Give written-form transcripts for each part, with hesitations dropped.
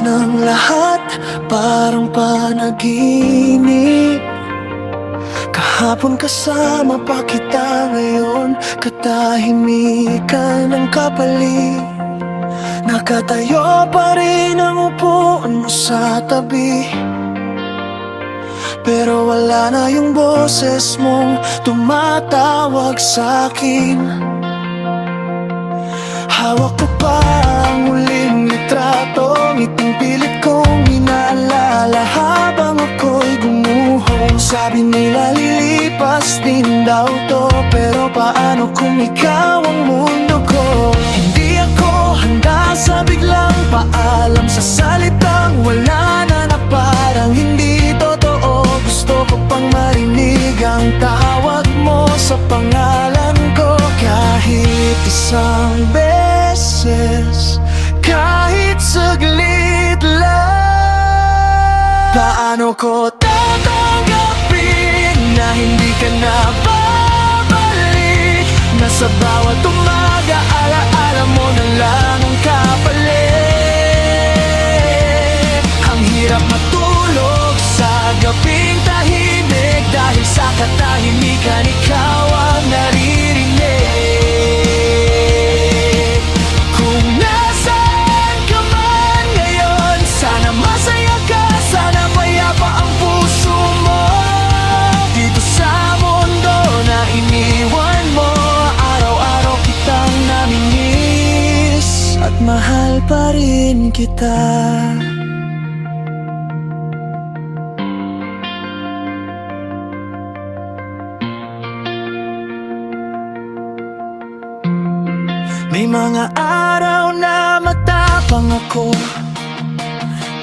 ng lahat, parang panaginip. Kahapon kasama pa kita, ngayon katahimikan ng kapalit. Nakatayo pa rin ang upuan mo sa tabi, pero wala na yung boses mong tumatawag sa'kin. Hawak ko pa ang huling litrato, ngiting pilit kong inaalala habang ako'y gumuho. Sabi nila lilipas din daw to, pero paano kung ikaw ang mundo ko? Hindi ako handa sa biglang paalam, sa salitang wala na na parang hindi totoo. Gusto ko pang marinig ang tawag mo sa pangalan ko, kahit isang beses, kahit saglit lang. Paano ko tatanggapin na hindi ka na babalik? Nasa bawat umaga, alaala mo na lang ang kapalit. Ang hirap matulog sa gabing tahimik, dahil sa katahimikan ikaw ang naririnig. Kung nasaan ka man ngayon, sana masaya ka, sana mayapa ang puso mo. Dito sa mundo na iniwan mo, araw-araw kitang namimiss, at mahal pa rin kita. May mga araw na matapang ako,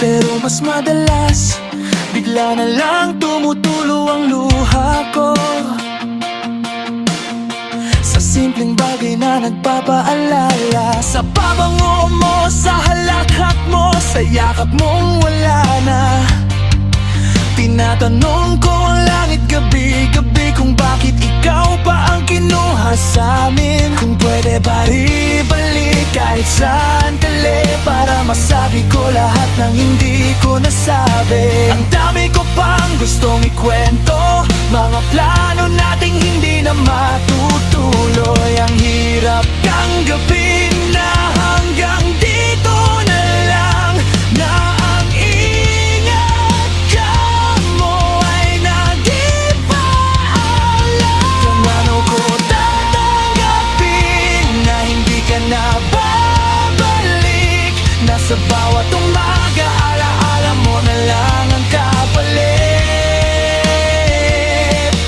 pero mas madalas bigla na lang tumutulo ang luha ko. Sa simpleng bagay na nagpapaalala, sa pabango mo, sa halakhak mo, sa yakap mong wala na. Tinatanong ko ang langit gabi-gabi kung bakit ikaw pa ang kinuha sa amin. Kung pwede ba ibalik kahit sandali, para masabi ko lahat ng hindi ko nasabi. Ang dami ko pang gustong ikwento, mga plano nating hindi na matutuloy. Ang hirap tanggapin na hanggang dito na lang, na ang ingat ka mo ay nag-ipaalam. Kung ano ko tatanggapin na hindi ka na babalik, nasa bawat umaga, alaala mo na lang ang kapalit.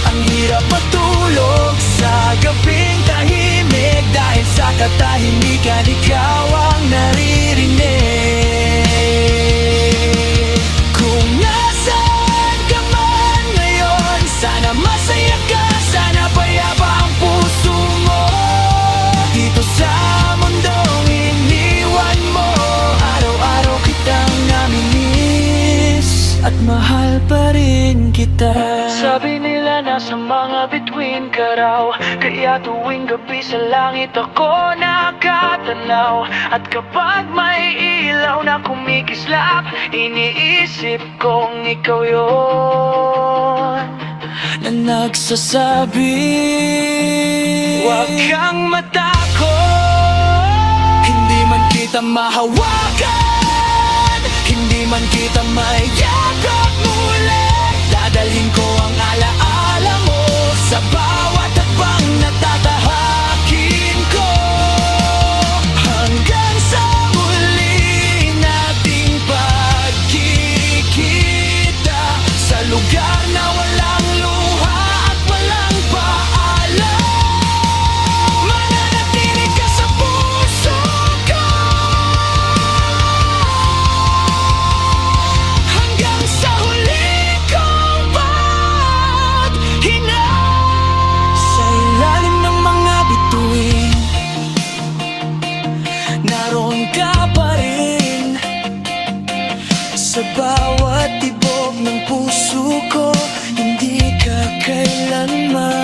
Ang hirap matulog sa gabing tahimik, dahil sa katahimikan ikaw ang naririnig. Kung nasaan ka man ngayon, sana masaya ka, sana payapa ang puso mo. Dito sa mundong iniwan mo, araw-araw kitang namimiss, at mahal pa rin kita. Sabi nila nasa mga bituin ka raw, kaya tuwing gabi sa langit ako nakatanaw. At kapag may ilaw na kumikislap, iniisip kong ikaw yun, na nagsasabi, huwag kang matakot. Hindi man kita mahawakan, hindi man kita mayakap muli, dadalhin ko ang alaala mo sa bawat hakbang na tatahakin ko, hanggang sa muli nating pagkikita sa lugar na walang luha at walang paalam. Mananatili ka sa puso ko hanggang sa huli kong paghinga. Sa ilalim ng mga bituin, naroon ka pa rin. Sa bawat tibok ng puso ko, hindi ka kailanman